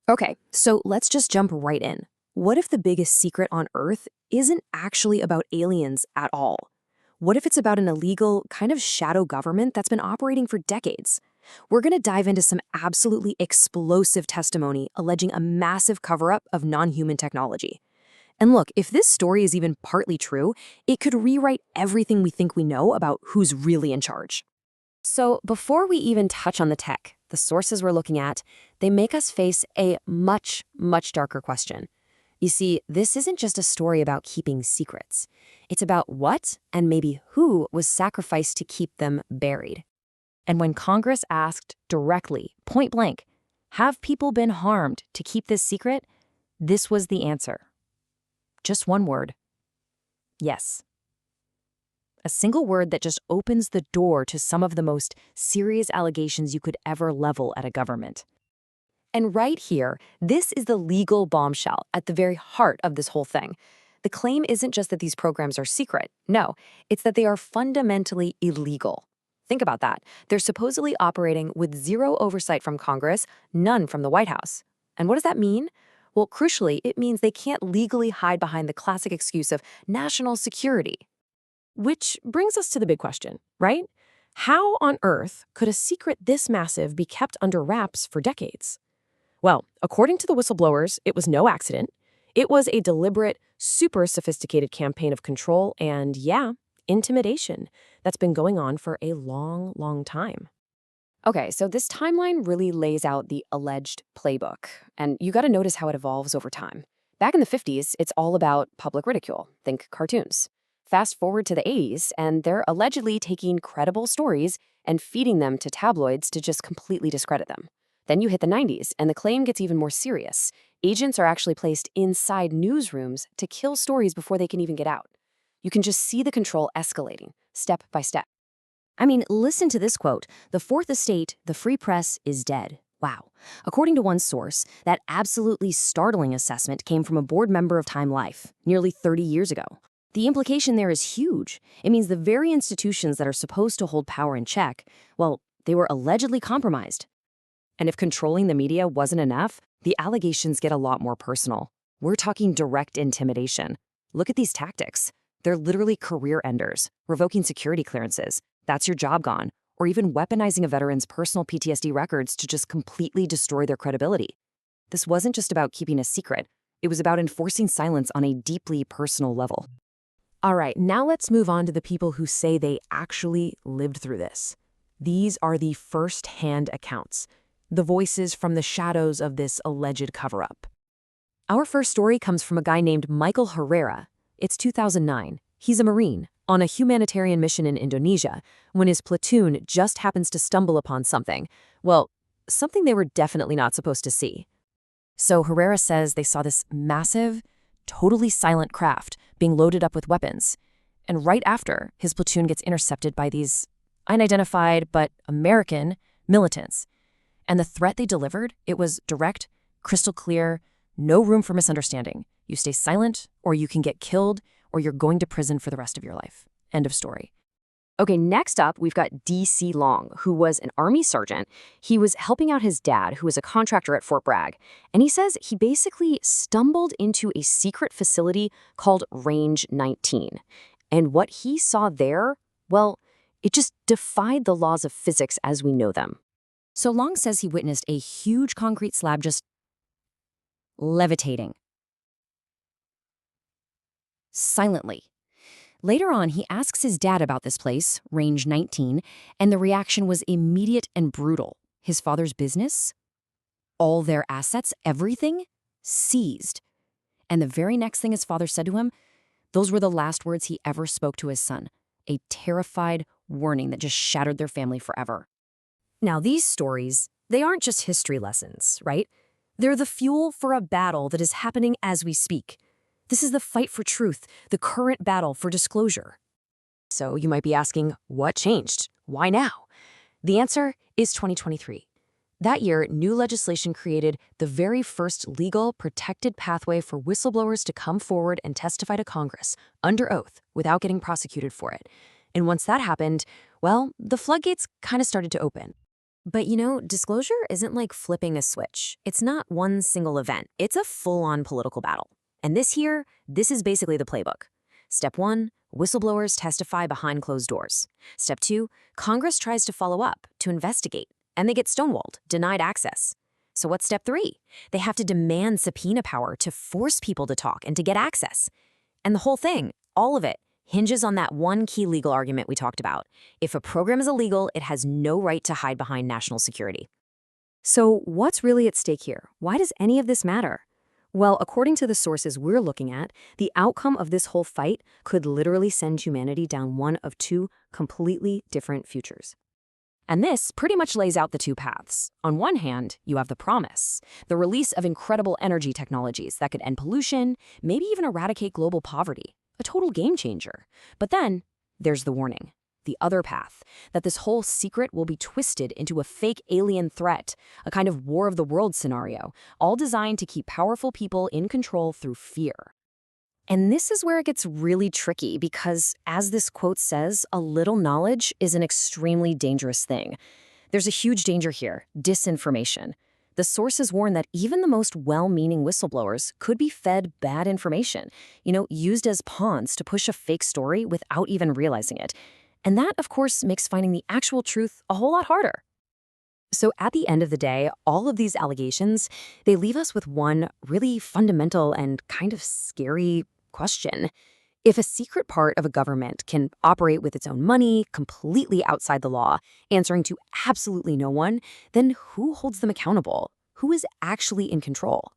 Okay, so let's just jump right in. What if the biggest secret on Earth isn't actually about aliens at all? What if it's about an illegal, kind of shadow government that's been operating for decades? We're going to dive into some absolutely explosive testimony alleging a massive cover-up of non-human technology. And look, if this story is even partly true, it could rewrite everything we think we know about who's really in charge. So before we even touch on the tech, the sources we're looking at, they make us face a much, much darker question. You see, this isn't just a story about keeping secrets. It's about what and maybe who was sacrificed to keep them buried. And when Congress asked directly, point blank, have people been harmed to keep this secret? This was the answer. Just one word. Yes. A single word that just opens the door to some of the most serious allegations you could ever level at a government. And right here, this is the legal bombshell at the very heart of this whole thing. The claim isn't just that these programs are secret. No, it's that they are fundamentally illegal. Think about that. They're supposedly operating with zero oversight from Congress, none from the White House. And what does that mean? Well, crucially, it means they can't legally hide behind the classic excuse of national security. Which brings us to the big question, right? How on earth could a secret this massive be kept under wraps for decades? Well, according to the whistleblowers, it was no accident. It was a deliberate, super sophisticated campaign of control and, yeah, intimidation that's been going on for a long, long time. Okay, so this timeline really lays out the alleged playbook, and you got to notice how it evolves over time. Back in the 50s, it's all about public ridicule. Think cartoons. Fast forward to the 80s, and they're allegedly taking credible stories and feeding them to tabloids to just completely discredit them. Then you hit the 90s, and the claim gets even more serious. Agents are actually placed inside newsrooms to kill stories before they can even get out. You can just see the control escalating, step by step. I mean, listen to this quote. The fourth estate, the free press, is dead. Wow. According to one source, that absolutely startling assessment came from a board member of Time Life, nearly 30 years ago. The implication there is huge. It means the very institutions that are supposed to hold power in check, well, they were allegedly compromised. And if controlling the media wasn't enough, the allegations get a lot more personal. We're talking direct intimidation. Look at these tactics. They're literally career enders, revoking security clearances. That's your job gone. Or even weaponizing a veteran's personal PTSD records to just completely destroy their credibility. This wasn't just about keeping a secret. It was about enforcing silence on a deeply personal level. All right, now let's move on to the people who say they actually lived through this. These are the first-hand accounts, the voices from the shadows of this alleged cover-up. Our first story comes from a guy named Michael Herrera. It's 2009. He's a Marine on a humanitarian mission in Indonesia when his platoon just happens to stumble upon something. Well, something they were definitely not supposed to see. So Herrera says they saw this massive, totally silent craft being loaded up with weapons. And right after, his platoon gets intercepted by these unidentified but American militants. And the threat they delivered, it was direct, crystal clear, no room for misunderstanding. You stay silent, or you can get killed, or you're going to prison for the rest of your life. End of story. Okay, next up, we've got D.C. Long, who was an Army sergeant. He was helping out his dad, who was a contractor at Fort Bragg. And he says he basically stumbled into a secret facility called Range 19. And what he saw there, well, it just defied the laws of physics as we know them. So Long says he witnessed a huge concrete slab just levitating. Silently. Later on, he asks his dad about this place, Range 19, and the reaction was immediate and brutal. His father's business, all their assets, everything, seized. And the very next thing his father said to him, those were the last words he ever spoke to his son, a terrified warning that just shattered their family forever. Now, these stories, they aren't just history lessons, right? They're the fuel for a battle that is happening as we speak. This is the fight for truth, the current battle for disclosure. So you might be asking, what changed? Why now? The answer is 2023. That year, new legislation created the very first legal, protected pathway for whistleblowers to come forward and testify to Congress, under oath, without getting prosecuted for it. And once that happened, well, the floodgates kind of started to open. But disclosure isn't like flipping a switch. It's not one single event. It's a full-on political battle. And this is basically the playbook. Step 1, whistleblowers testify behind closed doors. Step 2, Congress tries to follow up, to investigate, and they get stonewalled, denied access. So what's step 3? They have to demand subpoena power to force people to talk and to get access. And the whole thing, all of it, hinges on that one key legal argument we talked about. If a program is illegal, it has no right to hide behind national security. So what's really at stake here? Why does any of this matter? Well, according to the sources we're looking at, the outcome of this whole fight could literally send humanity down one of two completely different futures. And this pretty much lays out the two paths. On one hand, you have the promise, the release of incredible energy technologies that could end pollution, maybe even eradicate global poverty, a total game changer. But then there's the warning, the other path, that this whole secret will be twisted into a fake alien threat, a kind of war of the world scenario, all designed to keep powerful people in control through fear. And this is where it gets really tricky because, as this quote says, a little knowledge is an extremely dangerous thing. There's a huge danger here, disinformation. The sources warn that even the most well-meaning whistleblowers could be fed bad information, used as pawns to push a fake story without even realizing it. And that, of course, makes finding the actual truth a whole lot harder. So at the end of the day, all of these allegations, they leave us with one really fundamental and kind of scary question. If a secret part of a government can operate with its own money, completely outside the law, answering to absolutely no one, then who holds them accountable? Who is actually in control?